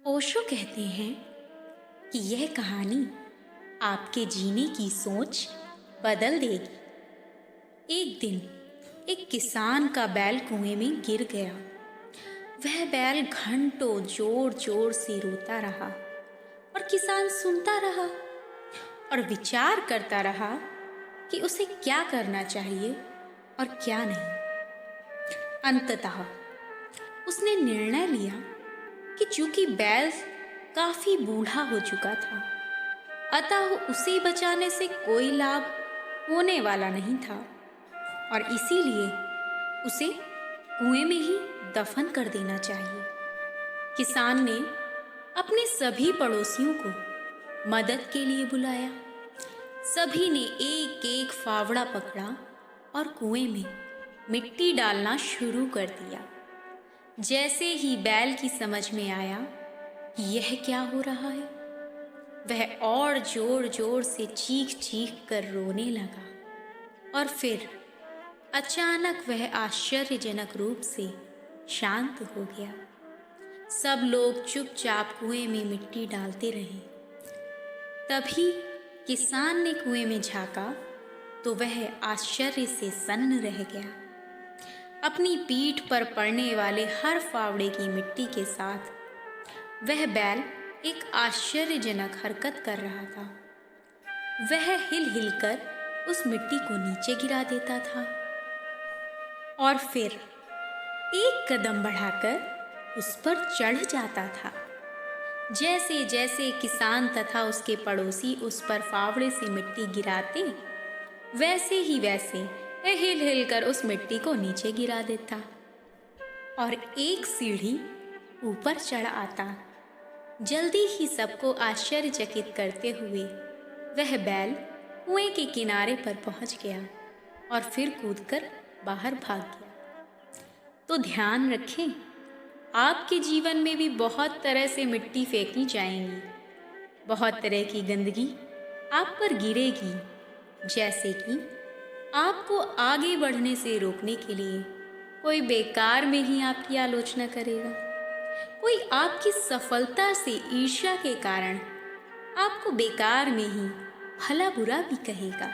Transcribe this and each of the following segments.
ओशो कहते हैं कि यह कहानी आपके जीने की सोच बदल देगी। एक दिन एक किसान का बैल कुएं में गिर गया। वह बैल घंटों जोर जोर से रोता रहा और किसान सुनता रहा और विचार करता रहा कि उसे क्या करना चाहिए और क्या नहीं। अंततः उसने निर्णय लिया कि चूंकि बैल काफी बूढ़ा हो चुका था, अतः उसे बचाने से कोई लाभ होने वाला नहीं था और इसीलिए उसे कुएं में ही दफन कर देना चाहिए। किसान ने अपने सभी पड़ोसियों को मदद के लिए बुलाया। सभी ने एक एक फावड़ा पकड़ा और कुएं में मिट्टी डालना शुरू कर दिया। जैसे ही बैल की समझ में आया कि यह क्या हो रहा है, वह और जोर जोर से चीख चीख कर रोने लगा और फिर अचानक वह आश्चर्यजनक रूप से शांत हो गया। सब लोग चुपचाप कुएं में मिट्टी डालते रहे। तभी किसान ने कुएं में झांका तो वह आश्चर्य से सन्न रह गया। अपनी पीठ पर पड़ने वाले हर फावड़े की मिट्टी के साथ वह बैल एक आश्चर्यजनक हरकत कर रहा था। वह हिल हिल कर उस मिट्टी को नीचे गिरा देता था और फिर एक कदम बढ़ाकर उस पर चढ़ जाता था। जैसे जैसे किसान तथा उसके पड़ोसी उस पर फावड़े से मिट्टी गिराते, वैसे ही वैसे वह हिल हिल कर उस मिट्टी को नीचे गिरा देता और एक सीढ़ी ऊपर चढ़ आता। जल्दी ही सबको आश्चर्यचकित करते हुए वह बैल कुएं के किनारे पर पहुंच गया और फिर कूदकर बाहर भाग गया। तो ध्यान रखें, आपके जीवन में भी बहुत तरह से मिट्टी फेंकी जाएंगी, बहुत तरह की गंदगी आप पर गिरेगी। जैसे कि आपको आगे बढ़ने से रोकने के लिए कोई बेकार में ही आपकी आलोचना करेगा, कोई आपकी सफलता से ईर्ष्या के कारण आपको बेकार में ही भला बुरा भी कहेगा।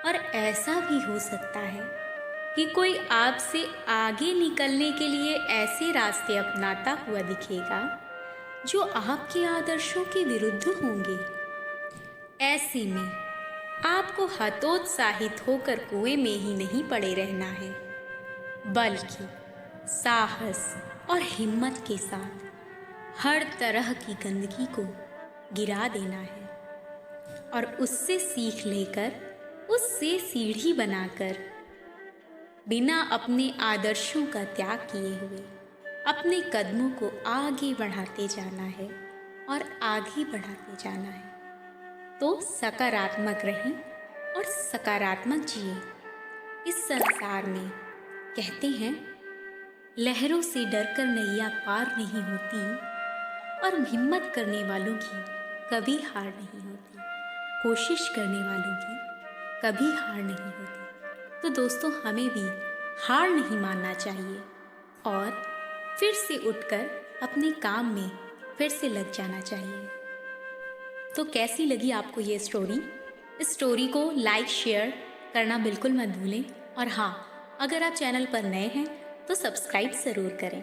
और ऐसा भी हो सकता है कि कोई आपसे आगे निकलने के लिए ऐसे रास्ते अपनाता हुआ दिखेगा जो आपके आदर्शों के विरुद्ध होंगे। ऐसे में आपको हतोत्साहित होकर कुएं में ही नहीं पड़े रहना है, बल्कि साहस और हिम्मत के साथ हर तरह की गंदगी को गिरा देना है और उससे सीख लेकर उससे सीढ़ी बनाकर बिना अपने आदर्शों का त्याग किए हुए अपने कदमों को आगे बढ़ाते जाना है और आगे बढ़ाते जाना है। तो सकारात्मक रहें और सकारात्मक जिए। इस संसार में कहते हैं, लहरों से डरकर नैया पार नहीं होती और हिम्मत करने वालों की कभी हार नहीं होती, कोशिश करने वालों की कभी हार नहीं होती। तो दोस्तों, हमें भी हार नहीं मानना चाहिए और फिर से उठकर अपने काम में फिर से लग जाना चाहिए। तो कैसी लगी आपको ये स्टोरी? इस स्टोरी को लाइक शेयर करना बिल्कुल मत भूलें और हाँ, अगर आप चैनल पर नए हैं तो सब्सक्राइब ज़रूर करें।